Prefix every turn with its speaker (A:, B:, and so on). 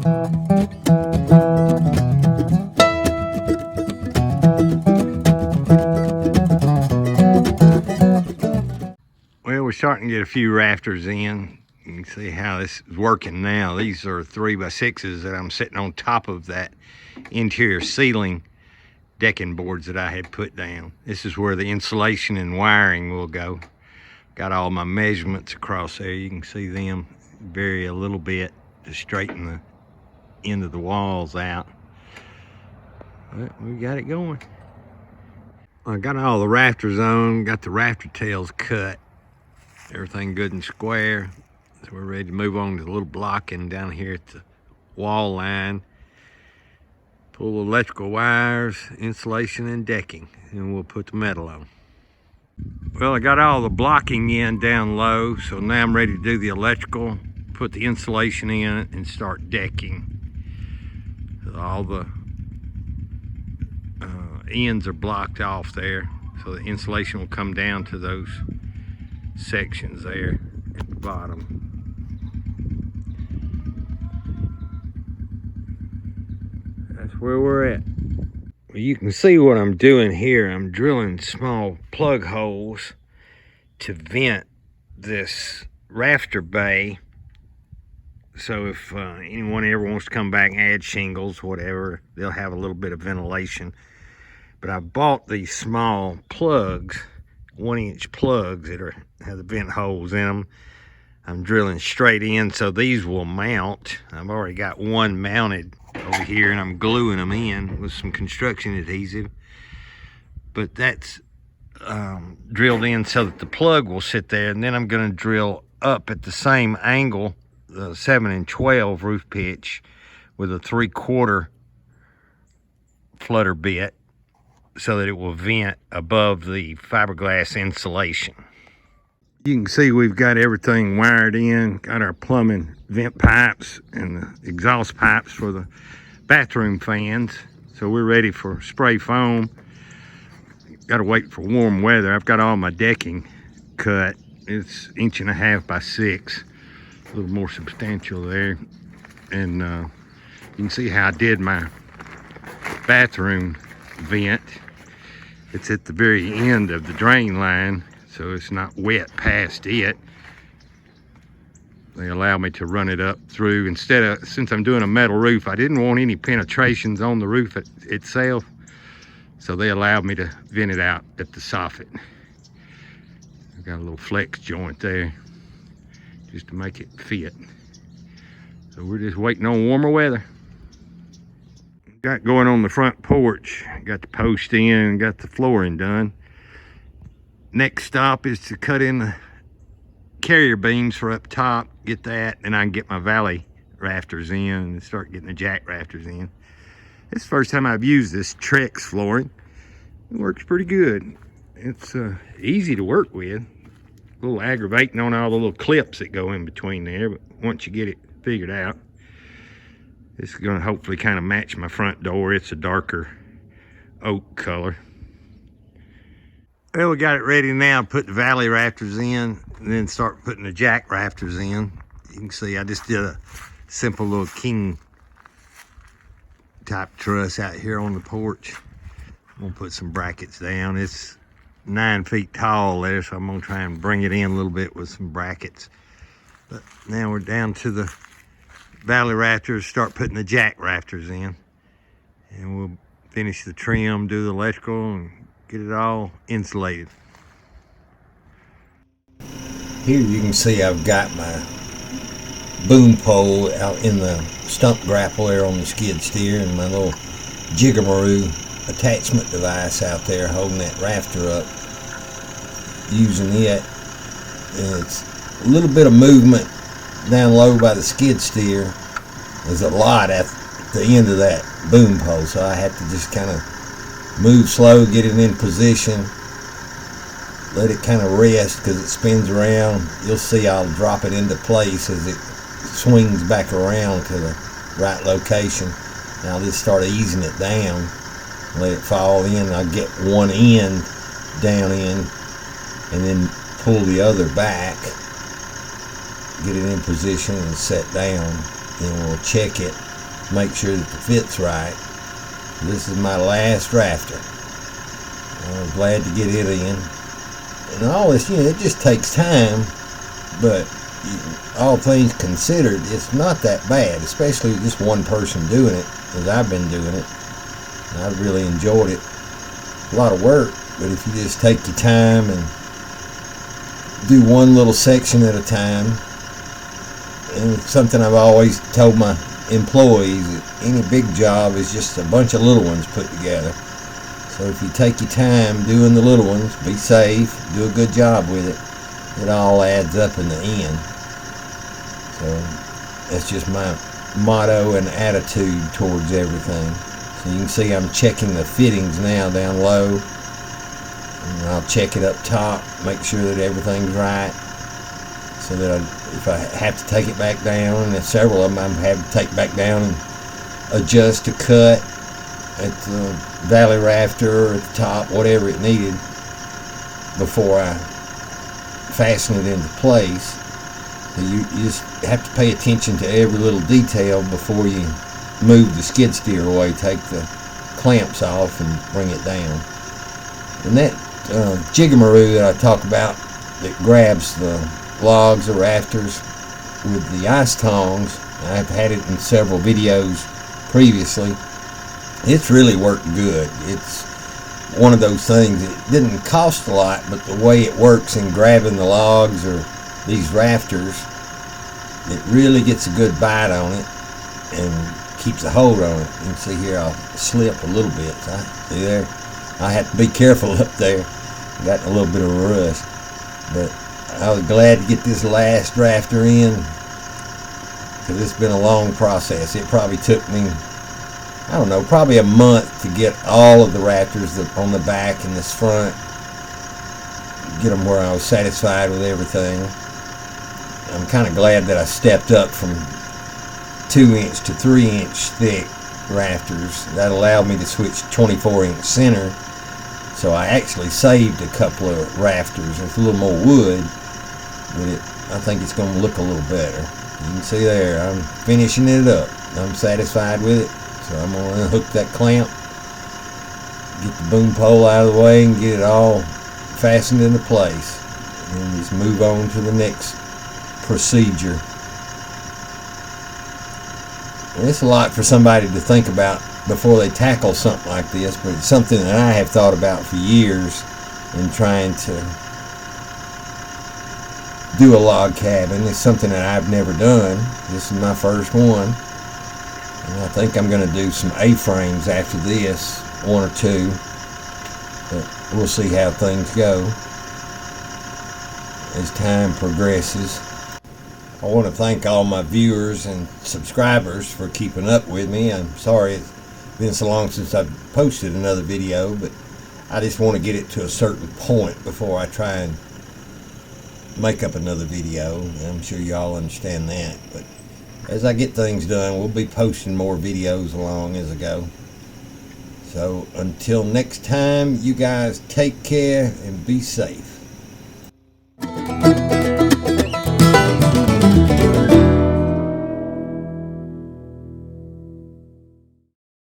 A: Well, we're starting to get a few rafters in. You can see how this is working now. These are 3x6s that I'm sitting on top of that interior ceiling decking boards that I had put down. This is where the insulation and wiring will go. Got all my measurements across there. You can see them vary a little bit to straighten the end of the walls out. But we got it going. I got all the rafters on, got the rafter tails cut. Everything good and square. So we're ready to move on to the little blocking down here at the wall line. Pull electrical wires, insulation, and decking, and we'll put the metal on. Well, I got all the blocking in down low, so now I'm ready to do the electrical, put the insulation in, and start decking. All the ends are blocked off there, so the insulation will come down to those sections there at the bottom. That's where we're at. Well, you can see what I'm doing here. I'm drilling small plug holes to vent this rafter bay. So if anyone ever wants to come back and add shingles, whatever, they'll have a little bit of ventilation. But I bought these small plugs, 1-inch plugs that have the vent holes in them. I'm drilling straight in so these will mount. I've already got one mounted over here and I'm gluing them in with some construction adhesive. But that's drilled in so that the plug will sit there, and then I'm going to drill up at the same angle, the 7 and 12 roof pitch with a 3/4 flutter bit so that it will vent above the fiberglass insulation. You can see we've got everything wired in, got our plumbing vent pipes and the exhaust pipes for the bathroom fans. So we're ready for spray foam. Got to wait for warm weather. I've got all my decking cut. It's 1.5 by 6, a little more substantial there. And you can see how I did my bathroom vent. It's at the very end of the drain line, so it's not wet past it. They allow me to run it up through. Since I'm doing a metal roof, I didn't want any penetrations on the roof itself, so they allowed me to vent it out at the soffit. I've got a little flex joint there just to make it fit. So we're just waiting on warmer weather. Got going on the front porch, got the post in, got the flooring done. Next stop is to cut in the carrier beams for up top, get that, and I can get my valley rafters in and start getting the jack rafters in. This is the first time I've used this Trex flooring. It works pretty good. It's easy to work with. A little aggravating on all the little clips that go in between there, but once you get it figured out, this is going to hopefully kind of match my front door. It's a darker oak color. Well, we got it ready now. Put the valley rafters in and then start putting the jack rafters in. You can see I just did a simple little king type truss out here on the porch. I'm gonna put some brackets down. It's 9 feet tall there, so I'm gonna try and bring it in a little bit with some brackets. But now we're down to the valley rafters, start putting the jack rafters in, and we'll finish the trim, do the electrical, and get it all insulated. Here you can see I've got my boom pole out in the stump grapple there on the skid steer, and my little jiggamaroo attachment device out there holding that rafter up, using it. And it's a little bit of movement down low by the skid steer. There's a lot at the end of that boom pole, so I have to just kind of move slow, get it in position, let it kind of rest because it spins around. You'll see I'll drop it into place as it swings back around to the right location. Now I'll just start easing it down, let it fall in. I'll get one end down in and then pull the other back, get it in position and set down. Then we'll check it
B: make sure that the fit's right. This is my last rafter. I'm glad to get it in. And all this, it just takes time, but all things considered, it's not that bad, especially just one person doing it, as I've been doing it. And I've really enjoyed it. A lot of work, but if you just take your time and do one little section at a time, and it's something I've always told my employees, that any big job is just a bunch of little ones put together. So if you take your time doing the little ones, be safe, do a good job with it, it all adds up in the end. So that's just my motto and attitude towards everything. So you can see I'm checking the fittings now down low, and I'll check it up top, make sure that everything's right, so that if I have to take it back down, and there's several of them I have to take back down and adjust a cut at the valley rafter or at the top, whatever it needed, before I fasten it into place. So you just have to pay attention to every little detail before you move the skid steer away, take the clamps off and bring it down. And that jiggamaroo that I talk about that grabs the logs or rafters with the ice tongs, I've had it in several videos previously. It's really worked good. It's one of those things that didn't cost a lot, but the way it works in grabbing the logs or these rafters, it really gets a good bite on it and keeps a hold on it. You can see here I'll slip a little bit. See there? I have to be careful up there. Got a little bit of a rust. But I was glad to get this last rafter in, because it's been a long process. It probably took me, I don't know, probably a month to get all of the rafters on the back and this front, get them where I was satisfied with everything. I'm kind of glad that I stepped up from 2-inch to 3-inch thick rafters. That allowed me to switch 24-inch center, so I actually saved a couple of rafters. It's a little more wood, but I think it's going to look a little better. You can see there, I'm finishing it up. I'm satisfied with it, so I'm going to unhook that clamp, get the boom pole out of the way, and get it all fastened into place, and then just move on to the next procedure. And it's a lot for somebody to think about before they tackle something like this, but it's something that I have thought about for years in trying to do a log cabin. It's something that I've never done. This is my first one, and I think I'm going to do some A-frames after this, 1 or 2, but we'll see how things go as time progresses. I want to thank all my viewers and subscribers for keeping up with me. I'm sorry it's been so long since I've posted another video, but I just want to get it to a certain point before I try and make up another video. I'm sure y'all understand that, but as I get things done, we'll be posting more videos along as I go. So until next time, you guys take care and be safe.